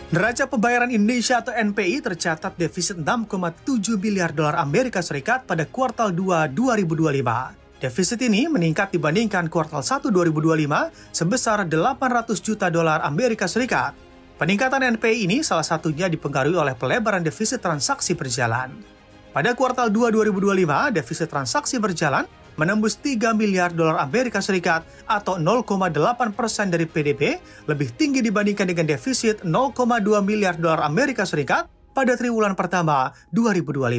Neraca pembayaran Indonesia atau NPI tercatat defisit 6,7 miliar dolar Amerika Serikat pada kuartal 2 2025. Defisit ini meningkat dibandingkan kuartal 1 2025 sebesar 800 juta dolar Amerika Serikat. Peningkatan NPI ini salah satunya dipengaruhi oleh pelebaran defisit transaksi berjalan. Pada kuartal 2 2025, defisit transaksi berjalan menembus 3 miliar dolar Amerika Serikat atau 0,8% dari PDB, lebih tinggi dibandingkan dengan defisit 0,2 miliar dolar Amerika Serikat pada triwulan pertama 2025.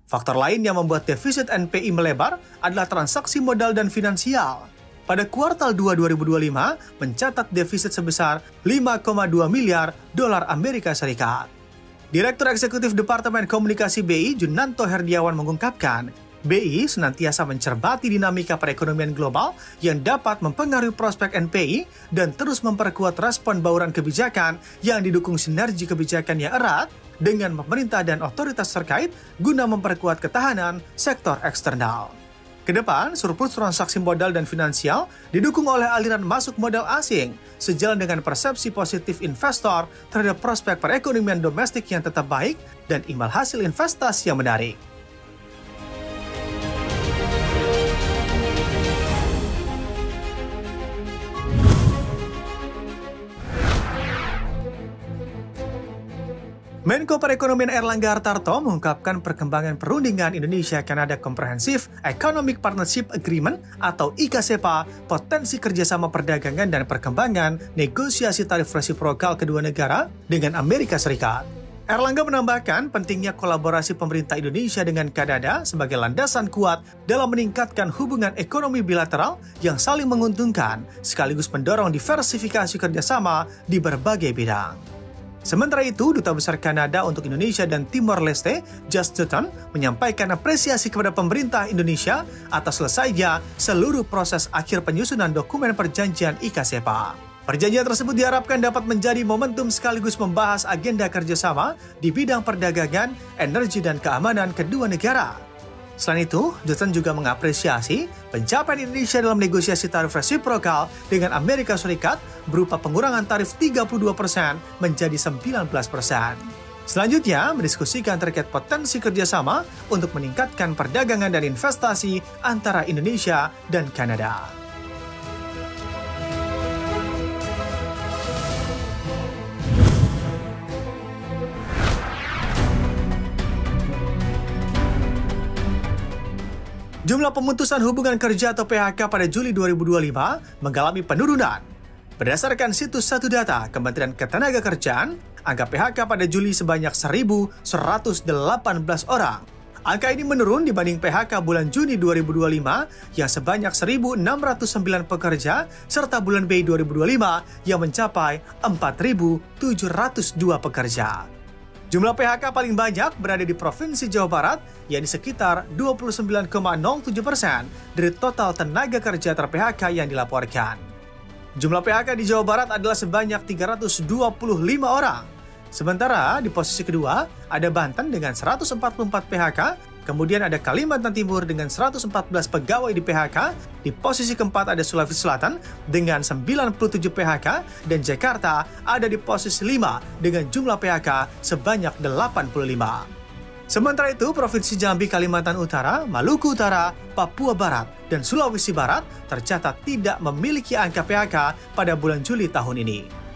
Faktor lain yang membuat defisit NPI melebar adalah transaksi modal dan finansial. Pada kuartal 2 2025 mencatat defisit sebesar 5,2 miliar dolar Amerika Serikat. Direktur Eksekutif Departemen Komunikasi BI, Junanto Herdiawan mengungkapkan, BI senantiasa mencermati dinamika perekonomian global yang dapat mempengaruhi prospek NPI dan terus memperkuat respon bauran kebijakan yang didukung sinergi kebijakan yang erat dengan pemerintah dan otoritas terkait guna memperkuat ketahanan sektor eksternal. Kedepan, surplus transaksi modal dan finansial didukung oleh aliran masuk modal asing, sejalan dengan persepsi positif investor terhadap prospek perekonomian domestik yang tetap baik dan imbal hasil investasi yang menarik. Menko Perekonomian Erlangga Hartarto mengungkapkan perkembangan perundingan Indonesia-Kanada Comprehensive Economic Partnership Agreement atau IKCPA, potensi kerjasama perdagangan dan perkembangan negosiasi tarif resiprokal kedua negara dengan Amerika Serikat. Erlangga menambahkan pentingnya kolaborasi pemerintah Indonesia dengan Kanada sebagai landasan kuat dalam meningkatkan hubungan ekonomi bilateral yang saling menguntungkan, sekaligus mendorong diversifikasi kerjasama di berbagai bidang. Sementara itu, Duta Besar Kanada untuk Indonesia dan Timor Leste, Just Dutton, menyampaikan apresiasi kepada pemerintah Indonesia atas selesainya seluruh proses akhir penyusunan dokumen perjanjian IKCPA. Perjanjian tersebut diharapkan dapat menjadi momentum sekaligus membahas agenda kerjasama di bidang perdagangan, energi, dan keamanan kedua negara. Selain itu, Dutton juga mengapresiasi pencapaian Indonesia dalam negosiasi tarif resiprokal dengan Amerika Serikat berupa pengurangan tarif 32% menjadi 19%. Selanjutnya, mendiskusikan terkait potensi kerjasama untuk meningkatkan perdagangan dan investasi antara Indonesia dan Kanada. Jumlah pemutusan hubungan kerja atau PHK pada Juli 2025 mengalami penurunan. Berdasarkan situs Satu Data Kementerian Ketenagakerjaan, angka PHK pada Juli sebanyak 1.118 orang. Angka ini menurun dibanding PHK bulan Juni 2025 yang sebanyak 1.609 pekerja serta bulan Mei 2025 yang mencapai 4.702 pekerja. Jumlah PHK paling banyak berada di Provinsi Jawa Barat, yakni sekitar 29,07% dari total tenaga kerja ter-PHK yang dilaporkan. Jumlah PHK di Jawa Barat adalah sebanyak 325 orang. Sementara di posisi kedua ada Banten dengan 144 PHK, kemudian ada Kalimantan Timur dengan 114 pegawai di PHK, di posisi keempat ada Sulawesi Selatan dengan 97 PHK, dan Jakarta ada di posisi 5 dengan jumlah PHK sebanyak 85. Sementara itu, Provinsi Jambi, Kalimantan Utara, Maluku Utara, Papua Barat, dan Sulawesi Barat tercatat tidak memiliki angka PHK pada bulan Juli tahun ini.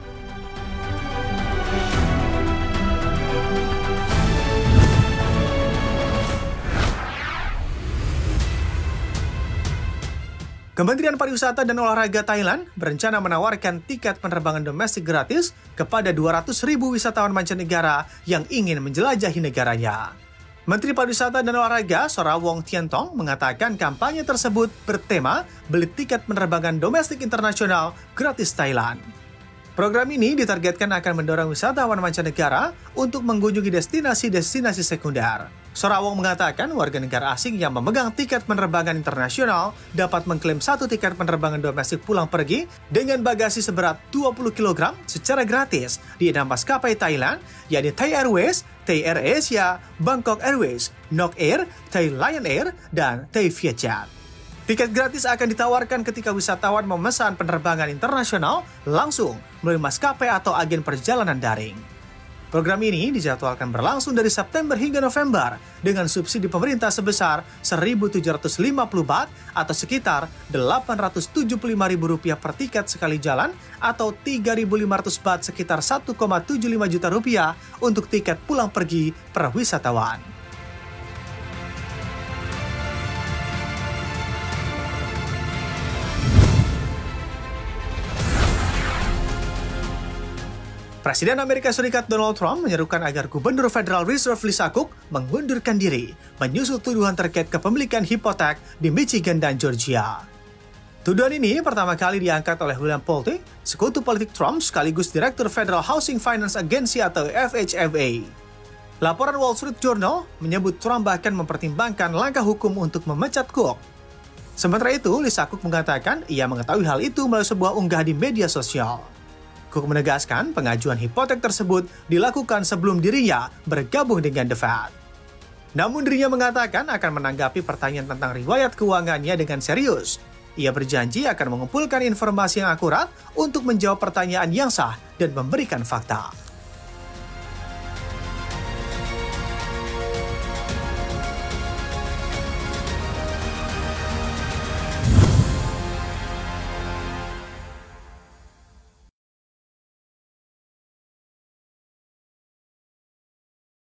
Kementerian Pariwisata dan Olahraga Thailand berencana menawarkan tiket penerbangan domestik gratis kepada 200.000 wisatawan mancanegara yang ingin menjelajahi negaranya. Menteri Pariwisata dan Olahraga Sorawong Tientong mengatakan kampanye tersebut bertema beli tiket penerbangan domestik internasional gratis Thailand. Program ini ditargetkan akan mendorong wisatawan mancanegara untuk mengunjungi destinasi-destinasi sekunder. Sorawong mengatakan warga negara asing yang memegang tiket penerbangan internasional dapat mengklaim satu tiket penerbangan domestik pulang pergi dengan bagasi seberat 20 kg secara gratis di 6 maskapai Thailand, yakni Thai Airways, Thai Air Asia, Bangkok Airways, Nok Air, Thai Lion Air, dan Thai Vietjet. Tiket gratis akan ditawarkan ketika wisatawan memesan penerbangan internasional langsung melalui maskapai atau agen perjalanan daring. Program ini dijadwalkan berlangsung dari September hingga November dengan subsidi pemerintah sebesar 1.750 baht atau sekitar Rp875.000 per tiket sekali jalan atau 3.500 baht sekitar 1,75 juta rupiah untuk tiket pulang pergi per wisatawan. Presiden Amerika Serikat Donald Trump menyerukan agar Gubernur Federal Reserve Lee Suk mengundurkan diri, menyusul tuduhan terkait kepemilikan hipotek di Michigan dan Georgia. Tuduhan ini pertama kali diangkat oleh William Pulte, sekutu politik Trump sekaligus Direktur Federal Housing Finance Agency atau FHFA. Laporan Wall Street Journal menyebut Trump bahkan mempertimbangkan langkah hukum untuk memecat Cook. Sementara itu, Lee Suk mengatakan ia mengetahui hal itu melalui sebuah unggah di media sosial. Cook menegaskan pengajuan hipotek tersebut dilakukan sebelum dirinya bergabung dengan The Fed. Namun dirinya mengatakan akan menanggapi pertanyaan tentang riwayat keuangannya dengan serius. Ia berjanji akan mengumpulkan informasi yang akurat untuk menjawab pertanyaan yang sah dan memberikan fakta.